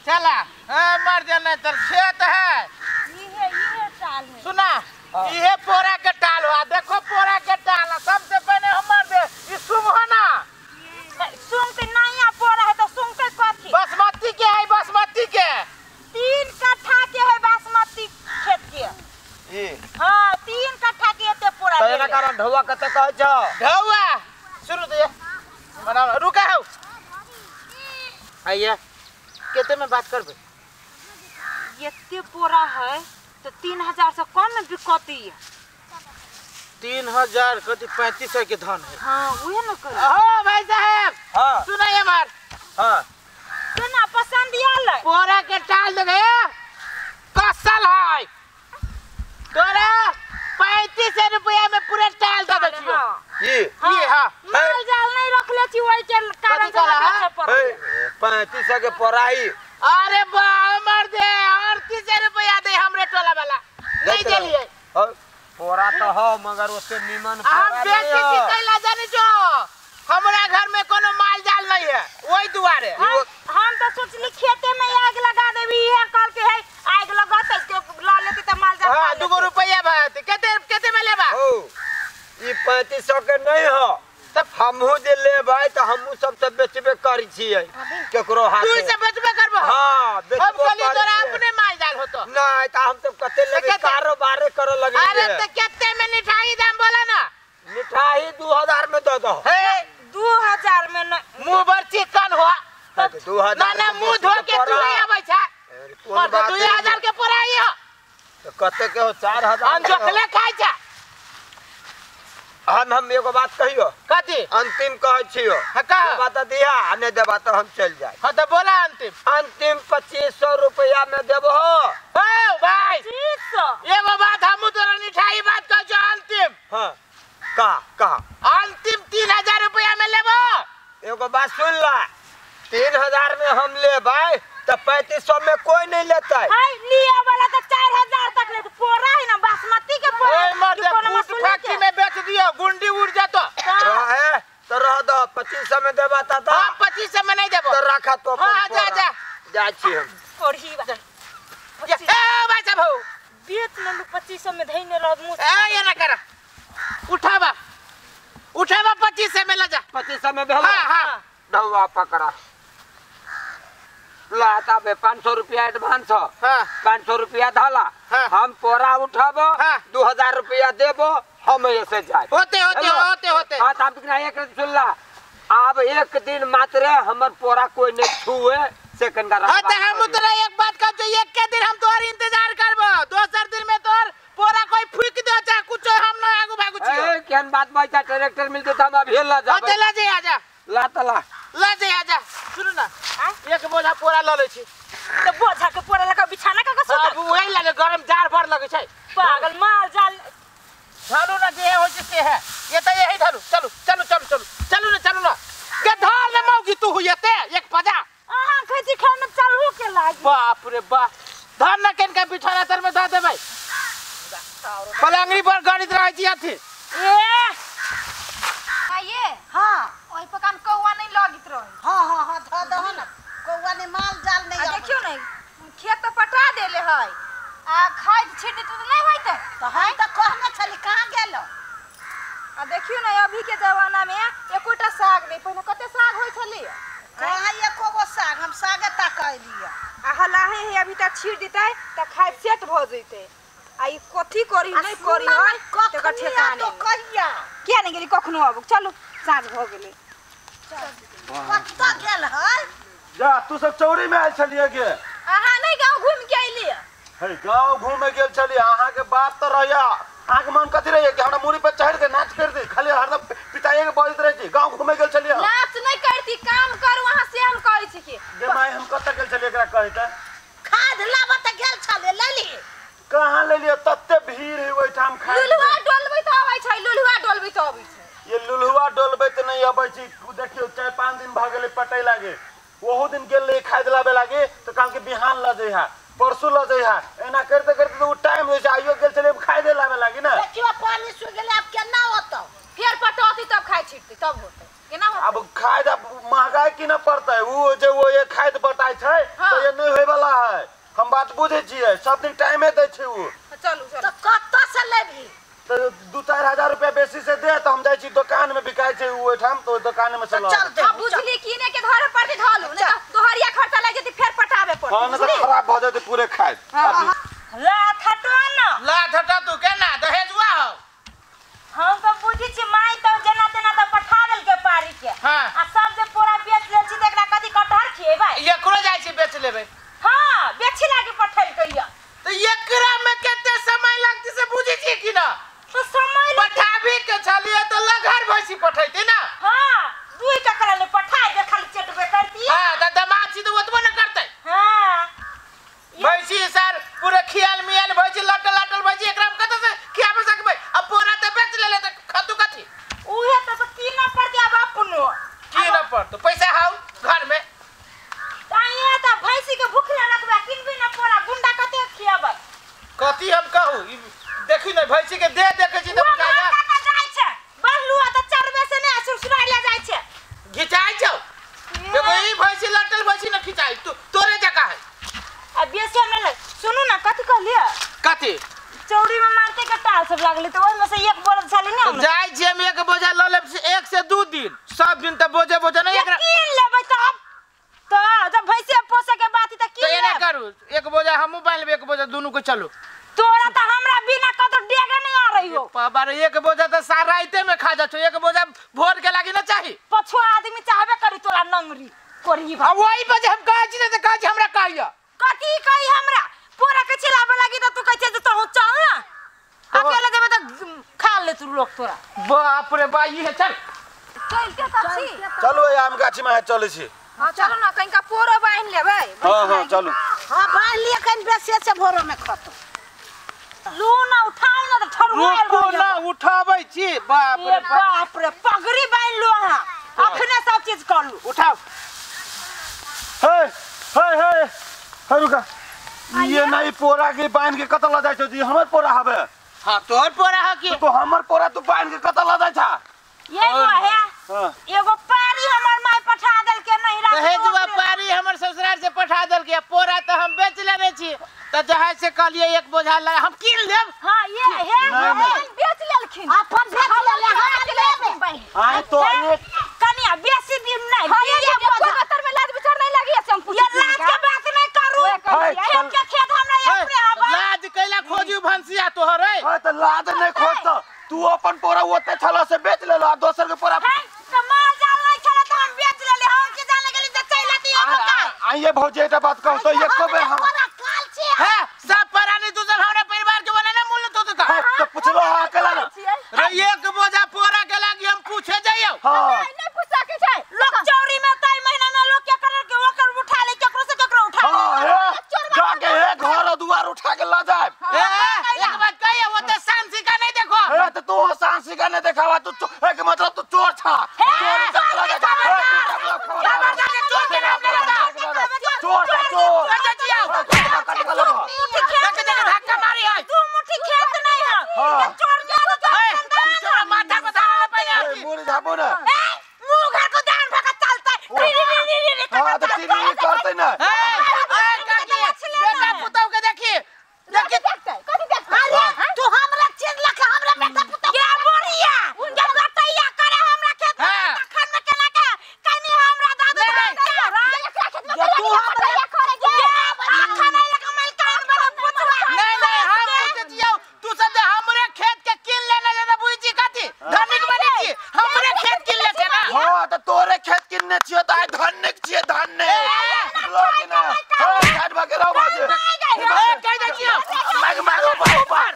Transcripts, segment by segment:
चला मर जाना तर खेत है ये टाल है। सुना ये पोरा के टाल हुआ देखो पोरा के टाल सबसे पहले हमार दे ये सुम हो ना सुम के नया पोरा है तो सुम के कथी बासमती के है बासमती के 3 कट्ठा के है बासमती खेत के ये हां 3 कट्ठा के एते पोरा तो एना कारण ढौआ कते कहै छ ढौआ शुरू तो ये बना रुका हो आइए कितने में बात करबे एते पोरा है तो 3000 से कम में बिकती है 3000 कति 3500 के धन है हां वही न कर हां भाई साहब हां सुनाइए मार हां केना पसंद आयल पोरा के टाल दे कसल है तोरा 3500 रुपया में पूरा टाल दे दियो ये हां माल जाल नहीं रखले छी वही के कारण से बेचे पर 3500 के पराई अरे बा मर दे 3800 रुपया दे हमरे टोला वाला नहीं चलिए पोरा तो हो मगर उससे नीमन हम बेची की कैला जाने जो हमरा घर में कोनो माल जाल नहीं है वही दुआरे हम तो सोचली खेते में आग लगा देबी है कल के है आग लगाते के ला लेती त माल जाल हां 2 रुपया बात केते में लेबा ओ ई 3500 के नहीं हो तब हमहु जे लेबै त हमहु सब से बेचबे करी छियै केकरो हाथ तू से बेचबे करबो हां हम बेचबो कहली तोरा अपने माल जाल होतो नहीं त हम सब कते लेबे कारोबार करे लगे अरे त केते में मिठाई दाम बोला ना मिठाई 2000 में दे दो हे 2000 में मुंह भर चिकन हो 2000 ना ना मुंह धो के तू नहीं आबै छ कोन बात 2000 के पराई हो तो कते के हो 4000 हम जोखले खाइ छ हम एगो बात कहियो कथी अंतिम कहै छियो का बात दिया ने देबा तो हम चल जाए हां तो बोला अंतिम 2500 रुपया में देबो ओ भाई 300 एगो बात हम तोरा मिठाई बात कह छ अंतिम हां कहा अंतिम 3000 रुपया में लेबो एगो बात सुन ला 3000 में हम लेबै त 3500 में कोई नहीं लेता है हाय लिया वाला तो 4000 तक ले पोरा है ना बासमती के पोरा ओए मर दे फूट फैक्ट्री में बेच दियो गुंडी उड़ जातो रहे तो रह दो 2500 में देबा ता हां 2500 में नहीं देबो तो रखा तो हां जा जा छी हम पोरही बा ए भाई साहब बेच न 2500 में धइने रह मुंह ए ये ना कर उठावा 2500 में ले जा 2500 में भेल हां ढौआ पकड़ा लाता बे 500 रुपया एडवांस हो हां 500 रुपया धाला हम पोरा उठाबो 2000 रुपया देबो हम ऐसे जाए होते हां त आप बिना एक सुन ला अब एक दिन मात्र हमर पोरा कोई नहीं छुए सेकंड का हां त हम तोरा एक बात कह जो एक के दिन हम तोर इंतजार करबो दोसर दिन में तोर पोरा कोई फूक दे चाहे कुछ हम न आगू भागू छी ए केन बात बाइचा ट्रैक्टर मिलते त हम अभी ला जा चला जे आजा ला तला ला जे आजा सुन ना एक बोझा पोरा ल ले छी तो बोझा के पोरा लगा बिछाना का कसो अब वही लगे गरम जार भर लगे छै पागल माल जाल झाड़ू ना जे हो जिसके है ये तो यही झाड़ू चलो ना के धार ले मौगी तू हुयते एक पजा आहा खैती खाने चलू के लागी बाप रे बा धान ना केन के बिछाना तर में दा दे भाई पलंगरी पर गणित रह जिया थी ए ये हां ओइ पकान कौवा नहीं लगित रही हां ध दह ना कौवा ने माल जाल नहीं देखियो नहीं खेत तो पटा देले है आ खाद छिट तो नहीं होइत तो हम त कहना छली कहां गेलो आ देखियो ना अभी के जमाना में एकोटा साग नहीं पहले कते साग होई छली कहां एको साग हम साग ताकैलिया आ हलाहे है अभी तक छीट देतै त खाद सेट भ जइतै आई कथी करी नहीं करी है तकर ठेकाने तो कहिया क्या नहीं गेली कखनो अब चलो साँझ भ गेलै कत्ता गेल है जा तू सब चौरी में आइल छलिए के अहां नहीं गांव घूम के आइलिए हे गांव घूमे गेल छलिए अहां के बात त रहया अहां के मन कथि रहय कि हमरा मुड़ी पे चढ़ के नाच कर दे खाली हरदम पिटाइए के बोलत रहे छी गांव घूमे गेल छलिए नाच नहीं करती काम कर वहां से हम करै छी के गे माय हम कत गेल छलिए एकरा कहि त खाद लाबा त गेल छले ले ली कहां ले लिए तत्ते भीड़ है ओइ ठाम खा लुलुआ डोलबै त आबै छै लुलुआ डोलबै त आबै छै ये लुलहुआ डोलबै त नहीं आबै छी देखियो 4-5 दिन भ गेले पटै लागे ओहो दिन गेल ले खाद लाबे लागे त काल के बिहान ल जइहा परसू ल जइहा एना करते करते तो टाइम हो जाय आइयो गेल चले खाद लाबे लागे ना देखियो पानी सु गेले अब केना होतो फिर पटौती तब खाय छिटती तब होतै केना होतै अब खाद महंगाई की ना पड़ता है वो जो वो ये खाद पटाई जाय छै तो ये नहीं होय वाला है। हम बात बुझे छियै, सब दिन टाइमे दे छै उ। चलू तो कत्ता से लेबी? तो 2-4 हजार रुपया बेसी से दे तो हम जाय छी दुकान में बिकाय छै उ ठाम, तो दुकान में से ल। चल दे। हां बुझली किने के घरे पर ढालू नहीं तो तोहरिया खर्चा लाग जति फेर पटावे पड़। हां, न तो खराब भ जेतै पूरे खाय। ला थटो न। ला थटा तू केना दहेजुआ हो? हम तो बुझी छी माई तो जना तना तो पठा देल के पारी के। हां आ सब जे पूरा बेच ले छी देखला कथि कटहर खिएबै? एकरो जाय छी बेच लेबै। हां बेची लागे पठैल कहिया। तो एकरा में केते समय लगतै से बुझी छी कि ना? तो समय पठाबी के चलिए तो लघर भैंसी पठैती ना। हां दुई ककरा ले पठाए दे खाली चटबे करती। हां त दमाद छी तो ओतबो न करतै। हां भैंसी सर पूरे खियाल मियाल भैंसी लटल लटल भैंसी एकरा में कत से खियाबे सकबै? अब पोरा त बेच लेले त खतु कथि? उहे तो की न पड़ दे अब अपनो। की न पड़ तो पैसा हाउ घर में। ताइया त भैंसी के भूख न रखबा किनबी न पोरा गुंडा कते खियाबै? कथि हम कहू देखी न भैंसी के दे देखे छी त बुझाया का जाय छै बलुआ त चरबे से ने सुसुराय ले जाय छै। घिचाई छौ देखो ई भैंसी लटल भैंसी न खिचाई तू तोरे जगह है। अब बेसी हम ले सुनू ना कथि कहलिए? कथि चौड़ी में मारते के टाल सब लागले त ओइ में से एक बोरद छले ने हम जाय छी हम एक बोझा ल लेब 1 से 2 दिन सब दिन त बोझे बोझे नहीं एकरा किन लेबै त अब तो जब भैंसे पोसे के बात त तो किन एना ले करू एक बोझा हमहू बांध लेब एक बोझा दोनों को चलो। तोरा त हमरा बिना कतो डेगे नहीं आ रही हो। बाबा एक बोझा त सारा राइते में खा जा छो एक बोझा भोर के लागी ना चाही। पछुआ आदमी चाहबे करी तोरा नंगरी कोरही बा। अब वही बजे हम कह छी त कह छी हमरा कहिया कथि कही हमरा पूरा के चिल्लाबे लगी त तू कहै छै त हो चल ना अकेले देबे त खा ले तू लोग तोरा। बाप रे बा ये चल चल के तछी। चलो ये आम गाछी में चले छी। हां चलो ना कहीं का पोरो बांध लेबै। हां चलो। हां बांध लिए कहीं बेसे से भोरो में खतो। लू ना उठाओ ना त ठरुआ रुको ना उठाबै छी बाप रे पगड़ी बांध लो हां अखने सब चीज कर लू। उठाओ हे रुका ये नहीं पोरा के बांध के कत ल जाय छौ जी हमर पोरा हबे। हां तोहर पोरा ह की तो हमर पोरा तू बांध के कत ल जाय छा? ये जो है हां एगो पारी हमर माई पठा देल के नहीं राख दहेजुआ पारी हमर ससुराल से पठा देल के पोरा त हम बेच लेने छी त जहां से कहलिए एक बोझा ला हम किन लेब। हां ये है बेच लेलखिन अपन बेच लेले हां लेबे आय तो एक कनिया बेसी दिन नहीं ये 75 में लाज विचार नहीं लगी है हम ये लाज के बात नहीं करू खेत के खेत हमरा अपने हवा लाज कैला खोजू भंसिया तोहर रे। हां त लाद नहीं खोज तू अपन पोरा ओते छला से बेच ले लो दोसर के पोरा तो माल जाल नहीं छला त हम बेच लेले हम के जाने गेली त चैला दिए का आइए भौजी एटा बात कहू तो एको बेर हम काल छी है सब परानी तू सब हमरा परिवार के बने ना मूल्य तो का तो पूछलो अकेला ना रे एक बोझा पोरा के लागी हम पूछे जाइयो। हां नहीं पूछा के छै लोग चौरी में तई महीना में लोग के कर के ओकर उठा ले केकरो से केकरो उठा हां जाके हे घर दुआर उठा के ला जाए। एक बात कहिए वो तो सांसी का नहीं देखो ए त तू सांसी का नहीं देखावा तू एक मतलब तू चोर था चोर चकला जा चोर चोर धक्का मारी है तू मुट्ठी खेत नहीं है चोर जा माथा को सामने पहले मुड़ी झापो ना मुंह घर को दान भगा चलता है हां तो टीवी करते ना बेटा पुतौ के देखिए कथि देखता अरे तू हमरा चीज लखा हमरा बेटा पुतौ क्या बोलिया उनके बटैया करे हमरा खेत में खन में केना के कनी हमरा दादा ये तू हमरा करे गे खाना लगा मैं कान बड़ा पुतवा नहीं हम पूछे जियो तू सब हमरे खेत के किन लेना लेना बुझी कथि धनिक बनी छी हमरे खेत किन लेते ना। हां तो तोरे खेत किनने छियो त आइ धनिक छिये धन्य लोग ना हां घाट भागे रहो बाजे कह दे जियो माग मारो बार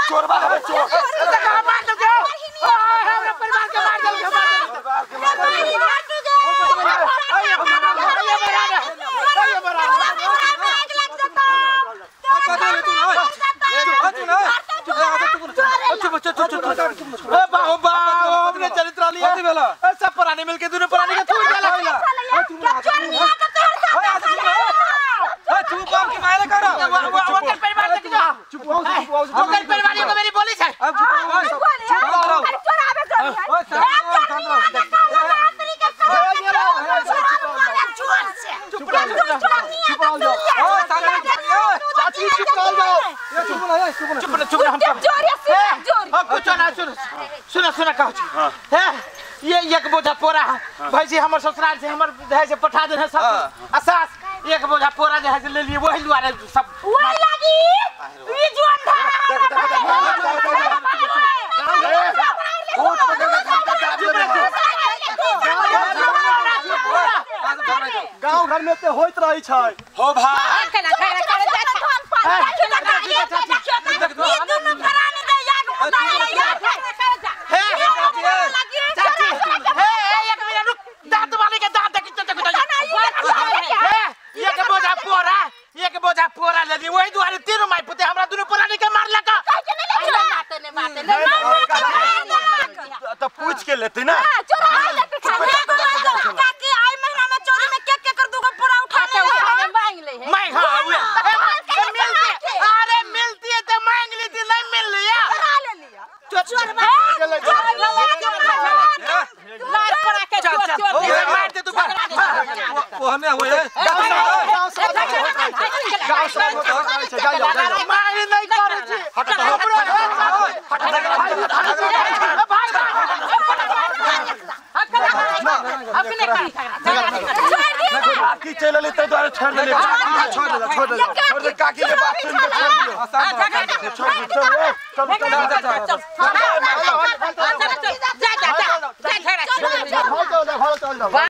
चोर बा चोर मार दो हमरा परिवार के मार दो चाची चुप हो जाओ ये चुप ना हम कुछ ना सुनो कहू छी है ये एक बोझा पोरा भाई जी हमर ससुराल से हमर है से पठा दे सब असास एक बोझा पोरा जे है से ले लिए वही दुआरे सब वही लागी ई जोन गांव घर में ते होइत रही छै हो भाई एक बोझा पोरा ले ली वही दुआरे तीनों माई पुते हमरा दुनु पोरा लेके मार लगा तो पूछ के लेते ना हमें हुए गांव से नहीं करे छी काकी चल लेते द्वारा छोड़ दे काकी के बात सुन के छोड़ दियो चल